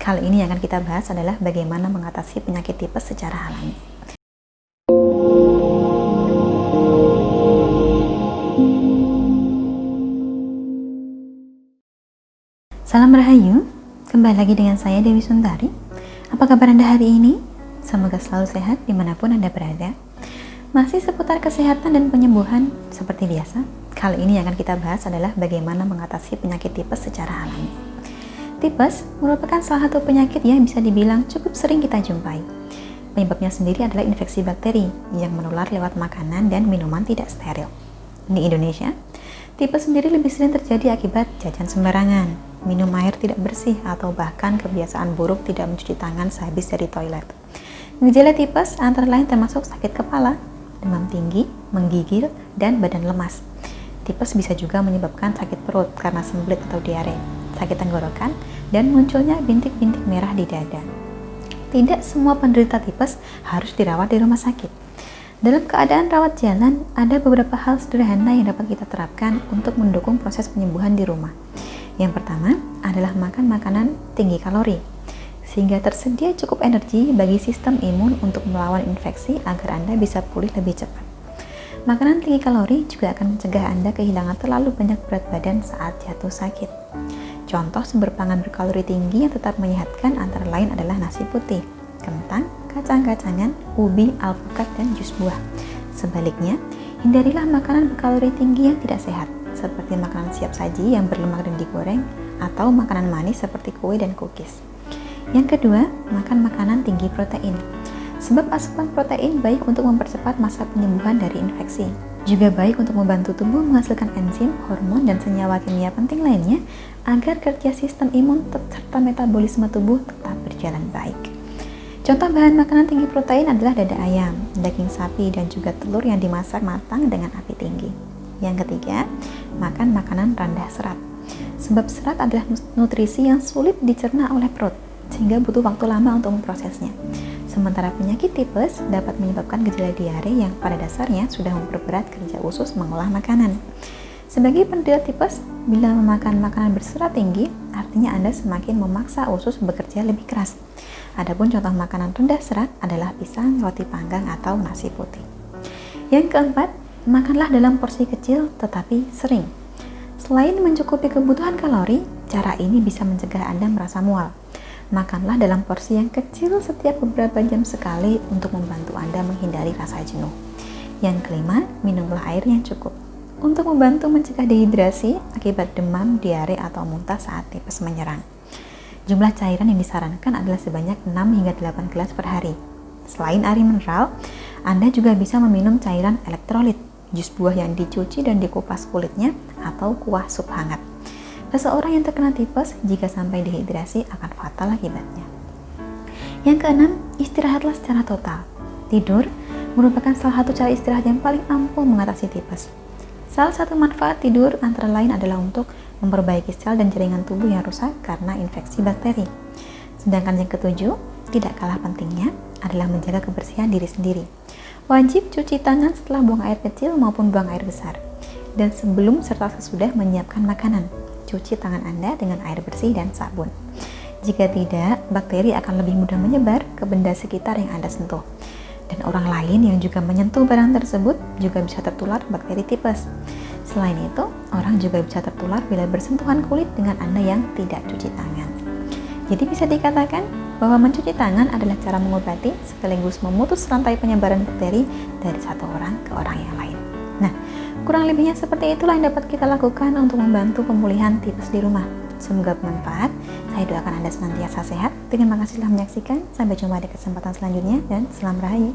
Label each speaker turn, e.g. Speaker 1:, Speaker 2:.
Speaker 1: Kali ini yang akan kita bahas adalah bagaimana mengatasi penyakit tipes secara alami. Salam Rahayu, kembali lagi dengan saya Dewi Suntari. Apa kabar Anda hari ini? Semoga selalu sehat dimanapun Anda berada. Masih seputar kesehatan dan penyembuhan seperti biasa. Kali ini yang akan kita bahas adalah bagaimana mengatasi penyakit tipes secara alami. Tipes merupakan salah satu penyakit yang bisa dibilang cukup sering kita jumpai. Penyebabnya sendiri adalah infeksi bakteri yang menular lewat makanan dan minuman tidak steril. Di Indonesia, tipes sendiri lebih sering terjadi akibat jajan sembarangan, minum air tidak bersih, atau bahkan kebiasaan buruk tidak mencuci tangan sehabis dari toilet. Gejala tipes antara lain termasuk sakit kepala, demam tinggi, menggigil, dan badan lemas. Tipes bisa juga menyebabkan sakit perut karena sembelit atau diare, sakit tenggorokan, dan munculnya bintik-bintik merah di dada. Tidak semua penderita tipes harus dirawat di rumah sakit. Dalam keadaan rawat jalan, ada beberapa hal sederhana yang dapat kita terapkan untuk mendukung proses penyembuhan di rumah. Yang pertama adalah makan makanan tinggi kalori, sehingga tersedia cukup energi bagi sistem imun untuk melawan infeksi agar Anda bisa pulih lebih cepat. Makanan tinggi kalori juga akan mencegah Anda kehilangan terlalu banyak berat badan saat jatuh sakit. Contoh sumber pangan berkalori tinggi yang tetap menyehatkan antara lain adalah nasi putih, kentang, kacang-kacangan, ubi, alpukat, dan jus buah. Sebaliknya, hindarilah makanan berkalori tinggi yang tidak sehat, seperti makanan siap saji yang berlemak dan digoreng, atau makanan manis seperti kue dan cookies. Yang kedua, makan makanan tinggi protein. Sebab asupan protein baik untuk mempercepat masa penyembuhan dari infeksi, juga baik untuk membantu tubuh menghasilkan enzim, hormon, dan senyawa kimia penting lainnya agar kerja sistem imun serta metabolisme tubuh tetap berjalan baik. Contoh bahan makanan tinggi protein adalah dada ayam, daging sapi, dan juga telur yang dimasak matang dengan api tinggi. Yang ketiga, makan makanan rendah serat. Sebab serat adalah nutrisi yang sulit dicerna oleh perut, sehingga butuh waktu lama untuk memprosesnya. Sementara penyakit tipes dapat menyebabkan gejala diare yang pada dasarnya sudah memperberat kerja usus mengolah makanan. Sebagai penderita tipes, bila memakan makanan berserat tinggi, artinya Anda semakin memaksa usus bekerja lebih keras. Adapun contoh makanan rendah serat adalah pisang, roti panggang, atau nasi putih. Yang keempat, makanlah dalam porsi kecil tetapi sering. Selain mencukupi kebutuhan kalori, cara ini bisa mencegah Anda merasa mual. Makanlah dalam porsi yang kecil setiap beberapa jam sekali untuk membantu Anda menghindari rasa jenuh. Yang kelima, minumlah air yang cukup. Untuk membantu mencegah dehidrasi akibat demam, diare, atau muntah saat tipes menyerang. Jumlah cairan yang disarankan adalah sebanyak 6 hingga 8 gelas per hari. Selain air mineral, Anda juga bisa meminum cairan elektrolit, jus buah yang dicuci dan dikupas kulitnya, atau kuah sup hangat. Seseorang yang terkena tipes jika sampai dehidrasi akan fatal akibatnya. Yang keenam, istirahatlah secara total. Tidur merupakan salah satu cara istirahat yang paling ampuh mengatasi tipes. Salah satu manfaat tidur antara lain adalah untuk memperbaiki sel dan jaringan tubuh yang rusak karena infeksi bakteri. Sedangkan yang ketujuh, tidak kalah pentingnya adalah menjaga kebersihan diri sendiri. Wajib cuci tangan setelah buang air kecil maupun buang air besar. Dan sebelum serta sesudah menyiapkan makanan, cuci tangan Anda dengan air bersih dan sabun. Jika tidak, bakteri akan lebih mudah menyebar ke benda sekitar yang Anda sentuh. Dan orang lain yang juga menyentuh barang tersebut juga bisa tertular bakteri tipes. Selain itu, orang juga bisa tertular bila bersentuhan kulit dengan Anda yang tidak cuci tangan. Jadi bisa dikatakan bahwa mencuci tangan adalah cara mengobati sekaligus memutus rantai penyebaran bakteri dari satu orang ke orang yang lain. Nah, kurang lebihnya seperti itulah yang dapat kita lakukan untuk membantu pemulihan tipes di rumah. Semoga bermanfaat. Saya doakan Anda senantiasa sehat. Terima kasih telah menyaksikan. Sampai jumpa di kesempatan selanjutnya dan salam Rahayu.